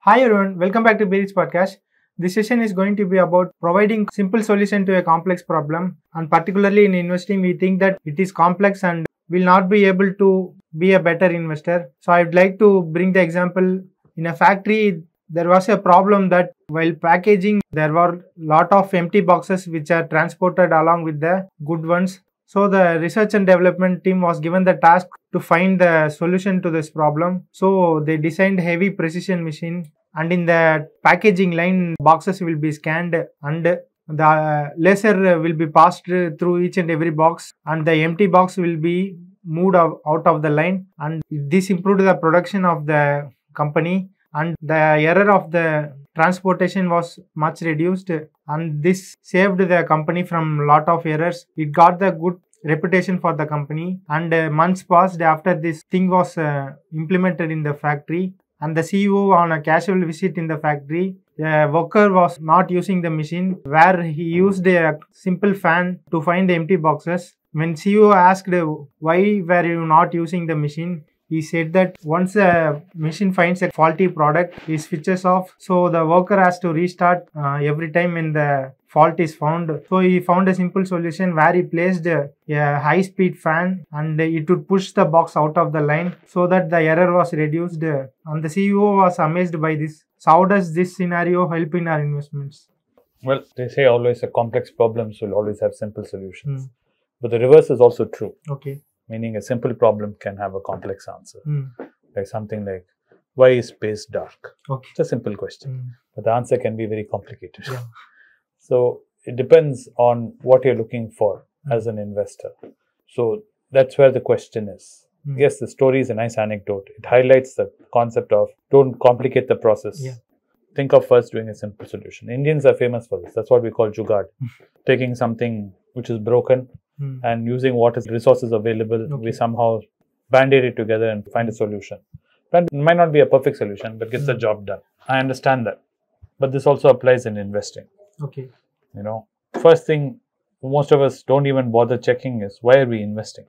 Hi everyone, welcome back to Berich podcast. This session is going to be about providing simple solution to a complex problem, and particularly in investing we think that it is complex and will not be able to be a better investor. So I'd like to bring the example. In a factory there was a problem that while packaging there were lot of empty boxes which are transported along with the good ones. So the research and development team was given the task to find the solution to this problem. So they designed heavy precision machine, and in the packaging line boxes will be scanned and the laser will be passed through each and every box, and the empty box will be moved out of the line, and this improved the production of the company, and the error of the transportation was much reduced, and this saved the company from lot of errors. It got the good reputation for the company, and months passed after this thing was implemented in the factory, and the CEO on a casual visit in the factory, the worker was not using the machine where he used a simple fan to find the empty boxes. When CEO asked why were you not using the machine, he said that once the machine finds a faulty product, he switches off. So the worker has to restart every time when the fault is found. So he found a simple solution where he placed a high-speed fan, and it would push the box out of the line so that the error was reduced. And the CEO was amazed by this. So how does this scenario help in our investments? Well, they say always a complex problems will always have simple solutions. But the reverse is also true. Okay. Meaning a simple problem can have a complex answer. Like something like, why is space dark? Okay. It's a simple question. But the answer can be very complicated. Yeah. So it depends on what you're looking for as an investor. So that's where the question is. Yes, the story is a nice anecdote. It highlights the concept of don't complicate the process. Yeah. Think of first doing a simple solution. Indians are famous for this. That's what we call jugaad. Taking something which is broken and using what is resources available, we somehow band-aid it together and find a solution. But it might not be a perfect solution, but gets the job done. I understand that. But this also applies in investing. Okay. You know, first thing most of us don't even bother checking is why are we investing?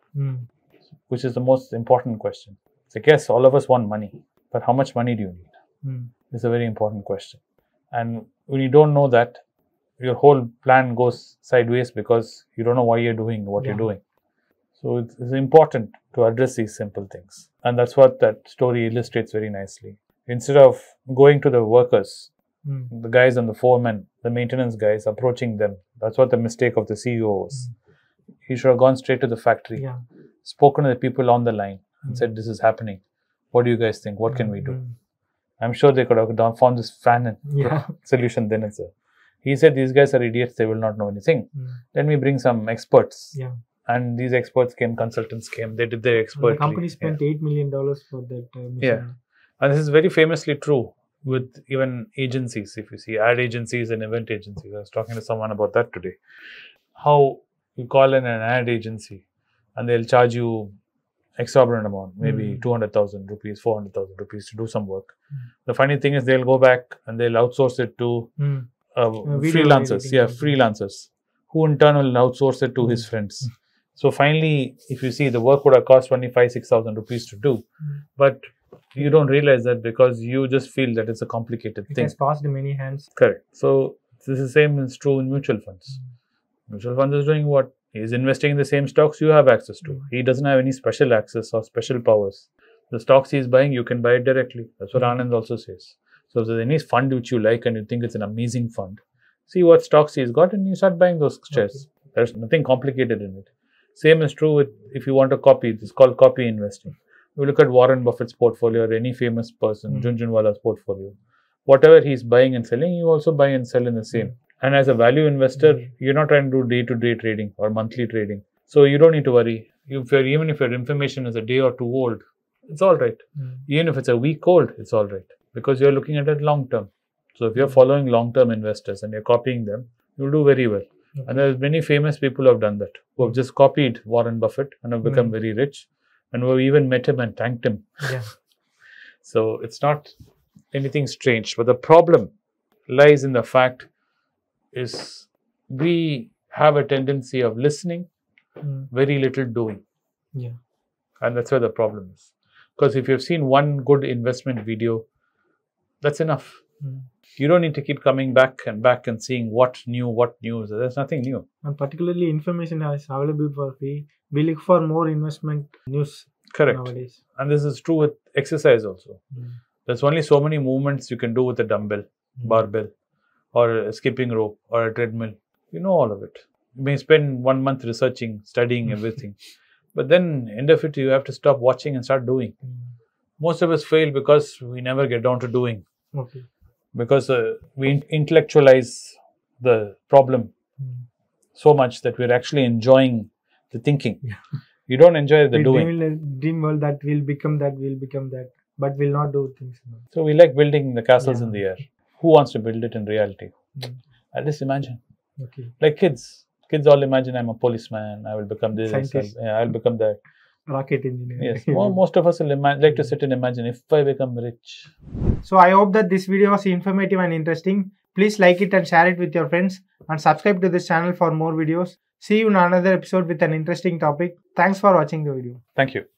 Which is the most important question. So yes, all of us want money, but how much money do you need? It's a very important question. And when you don't know that, your whole plan goes sideways because you don't know why you're doing what you're doing. So it's important to address these simple things. And that's what that story illustrates very nicely. Instead of going to the workers, the guys and the foremen, the maintenance guys, approaching them, that's what the mistake of the CEO was. He should have gone straight to the factory, spoken to the people on the line and said, this is happening. What do you guys think? What can we do? I'm sure they could have found this fan and solution then itself. He said, these guys are idiots, they will not know anything. Let me bring some experts. And these experts came, consultants came, they did their expertly. The company spent $8 million for that mission. And this is very famously true with even agencies. If you see ad agencies and event agencies, I was talking to someone about that today. How you call in an ad agency and they'll charge you exorbitant amount, maybe 200,000 rupees, 400,000 rupees to do some work. The funny thing is they'll go back and they'll outsource it to freelancers, freelancers, who in turn will outsource it to his friends. So finally, if you see, the work would have cost 25,000-6,000 rupees to do, but you don't realize that because you just feel that it's a complicated thing. It has passed many hands. Correct. So this is the same is true in mutual funds. Mutual funds is doing what? He's investing in the same stocks you have access to. He doesn't have any special access or special powers. The stocks he's buying, you can buy it directly. That's what Anand also says. So if there's any fund which you like and you think it's an amazing fund, see what stocks he's got and you start buying those shares. There's nothing complicated in it. Same is true with if you want to copy. It's called copy investing. You look at Warren Buffett's portfolio or any famous person, Junjunwala's portfolio. Whatever he's buying and selling, you also buy and sell in the same. And as a value investor, you're not trying to do day-to-day trading or monthly trading. So you don't need to worry. Even if your information is a day or two old, it's all right. Even if it's a week old, it's all right. Because you're looking at it long term. So if you're following long-term investors and you're copying them, you'll do very well. And there's many famous people who have done that, who have just copied Warren Buffett and have become very rich, and who have even met him and thanked him. So it's not anything strange. But the problem lies in the fact is we have a tendency of listening, very little doing. And that's where the problem is. Because if you've seen one good investment video, That's enough. Mm. You don't need to keep coming back and seeing what news. There's nothing new. And particularly information is available for free. We look for more investment news. Correct. Nowadays. And this is true with exercise also. Mm. There's only so many movements you can do with a dumbbell, barbell, or a skipping rope, or a treadmill. You know all of it. You may spend 1 month researching, studying everything. But then, end of it, you have to stop watching and start doing. Most of us fail because we never get down to doing. Okay. Because we intellectualize the problem so much that we're actually enjoying the thinking. Yeah. You don't enjoy the We doing. dream world that will become that, but will not do things. So we like building the castles in the air. Who wants to build it in reality? At least imagine. Okay. Like kids. Kids all imagine I'm a policeman, I will become this, I'll become that. Rocket engineer. Yes. Most of us will like to sit and imagine if I become rich. So I hope that this video was informative and interesting. Please like it and share it with your friends and subscribe to this channel for more videos. See you in another episode with an interesting topic. Thanks for watching the video. Thank you.